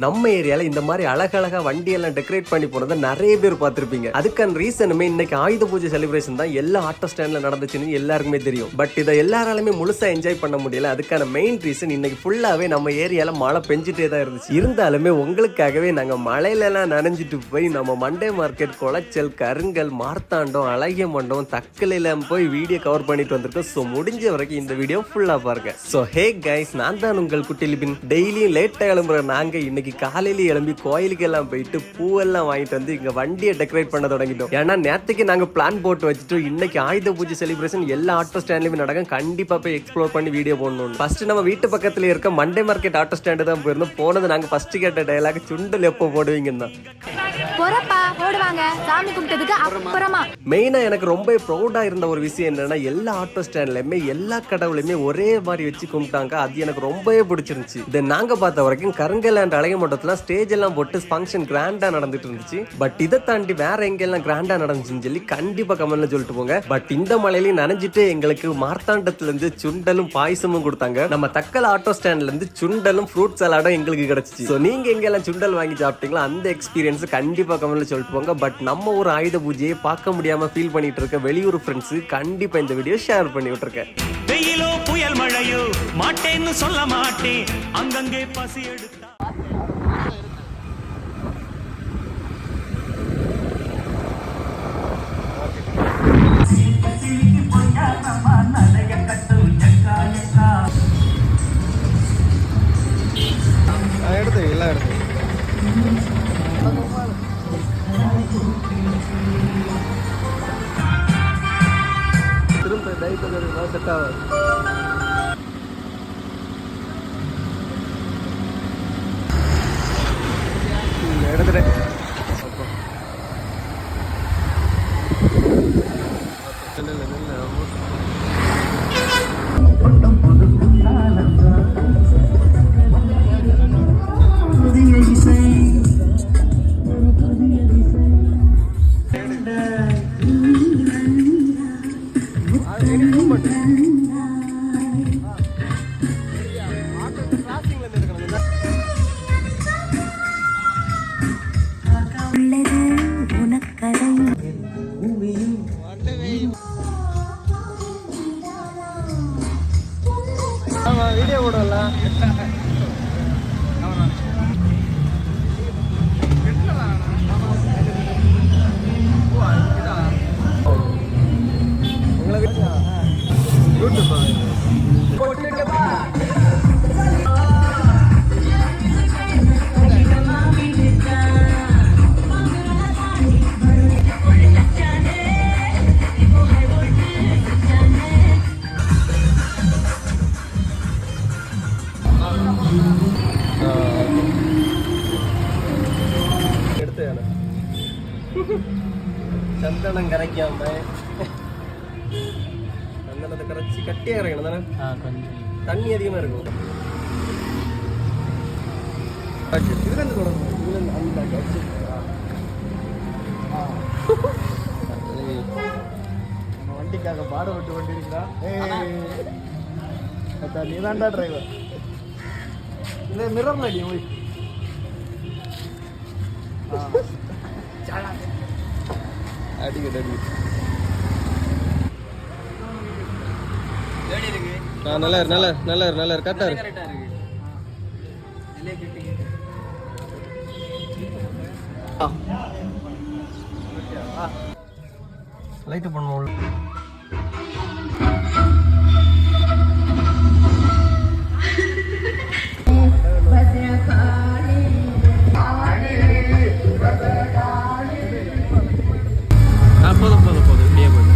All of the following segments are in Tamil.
நம்ம ஏரியால இந்த மாதிரி அழகழகா வண்டி எல்லாம் டெக்கரேட் பண்ணி போனதை நிறைய பேர் பார்த்திருப்பீங்க. அதுக்கான ரீசனுமே இன்னைக்கு ஆயுத பூஜை செலிப்ரேஷன் தான் எல்லா ஆட்டோ ஸ்டாண்ட்ல நடந்துச்சுன்னு எல்லாருக்குமே தெரியும். பட் இதை எல்லாராலுமே முழுசா என்ஜாய் பண்ண முடியல. அதுக்கான மெயின் ரீசன் இன்னைக்கு ஃபுல்லாவே நம்ம ஏரியால மழை பெஞ்சிட்டே தான் இருந்துச்சு. இருந்தாலுமே உங்களுக்காகவே நாங்க மழையில எல்லாம் நனைஞ்சிட்டு போய் நம்ம மண்டே மார்க்கெட், குளச்சல், கருங்கல், மார்த்தாண்டம், அழகிய மண்டபம், தக்கலையில போய் வீடியோ கவர் பண்ணிட்டு வந்திருக்கோம். ஸோ முடிஞ்ச வரைக்கும் இந்த வீடியோ ஃபுல்லா பாருங்க. ஸோ ஹே கைஸ், நான் தான் உங்கள் குட்டி லிபின். டெய்லியும் லேட்டா கிளம்புற நாங்க இன்னைக்கு காலையில எழும்பி கோயிலுக்கு எல்லாம் போயிட்டு பூவெல்லாம் வாங்கிட்டு வந்து இங்க வண்டியை டெக்கரேட் பண்ண தொடங்கிட்டோம். ஏன்னா நேற்றுக்கு நாங்க பிளான் போட்டு வச்சுட்டு இன்னைக்கு ஆயுத பூஜை செலிப்ரேஷன் எல்லா ஆட்டோ ஸ்டாண்ட்லயுமே நடக்கும். கண்டிப்பா போய் எக்ஸ்ப்ளோர் பண்ணி வீடியோ போடணும். ஃபர்ஸ்ட் நம்ம வீட்டு பக்கத்துல இருக்க மண்டே மார்க்கெட் ஆட்டோ ஸ்டாண்டு தான் போயிருந்தோம். போனது நாங்க ஃபர்ஸ்ட் கேட்ட டயலாக் சுண்டல் எப்போ போடுவீங்கன்னு தான். மெயினா எனக்கு ரொம்ப ப்ரௌடா இருந்த ஒரு விஷயம் என்னன்னா, எல்லா ஆட்டோ ஸ்டாண்ட்லயுமே எல்லா கடவுளையுமே ஒரே மாதிரி வச்சு கும்பிட்டாங்க. அது எனக்கு ரொம்பவே பிடிச்சிருந்துச்சு. இதை நாங்க பார்த்த வரைக்கும் கருங்கல் அண்ட் அழகிய மண்டபத்துல ஸ்டேஜ் எல்லாம் போட்டு ஃபங்க்ஷன் கிராண்டா நடந்துட்டு இருந்துச்சு. பட் இதை தாண்டி வேற எங்கெல்லாம் கிராண்டா நடந்துச்சுன்னு சொல்லி கண்டிப்பா கமெண்ட்ல சொல்லிட்டு போங்க. பட் இந்த மலையிலையும் நனைஞ்சிட்டு எங்களுக்கு மார்த்தாண்டத்துல இருந்து சுண்டலும் பாயசமும் கொடுத்தாங்க. நம்ம தக்கல் ஆட்டோ ஸ்டாண்ட்ல இருந்து சுண்டலும் ஃப்ரூட் சலாடும் எங்களுக்கு கிடைச்சிச்சு. ஸோ நீங்க எங்கெல்லாம் சுண்டல் வாங்கி சாப்பிட்டீங்களோ அந்த எக்ஸ்பீரியன்ஸ் கண்டிப்பா கமெண்ட்ல சொல்லிட்டு போங்க. பட் நம்ம ஒரு ஆயுத பூஜையை பார்க்க முடியாம ஃபீல் பண்ணிட்டு இருக்க வெளியூர் ஃப்ரெண்ட்ஸ் கண்டிப்பா இந்த வீடியோ ஷேர் பண்ணி விட்டுருக்கேன். வெயிலோ புயல் மழையோ மாட்டேன்னு சொல்ல மாட்டேன், அங்கங்கே பசி எடுத்தா. எடுத்து எல்லாம் எடுத்து திரும்ப டைப் செட் ஆகாது. எடுத்துட்டேன். வீடியோ போடலாம். சந்தனம் கரைக்காம சந்தனத்தை கரைச்சி கட்டியா இறக்கணும் தானே. கொஞ்சம் தண்ணி அதிகமா இருக்கும். இதுல இருந்து தொடங்கும். இதுல இருந்து நம்ம வண்டிக்காக பாடுபட்டு கொண்டிருக்கா. நீ தான்டா டிரைவர். இந்த மிரர் அடி போய் அடிக்கடி நல்லா நல்லா நல்லா நல்லா கரெக்டா இருக்கு. லைட் பண்ணுவோம். போதும் போதும் போதும் இப்படியே போதும்.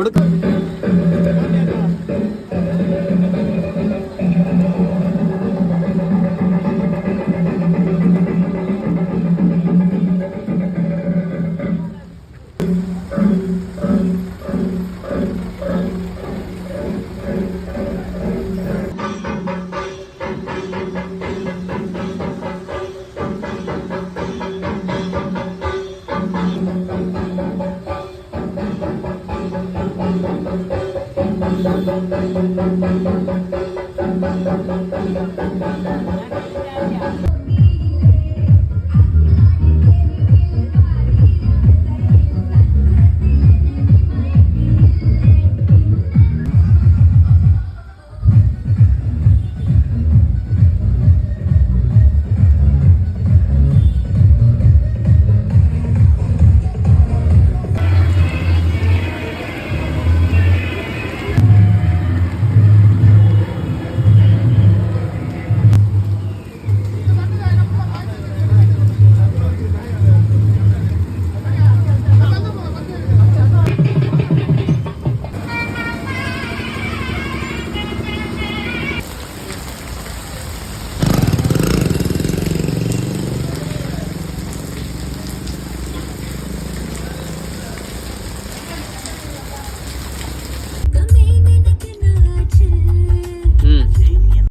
கொடுக்க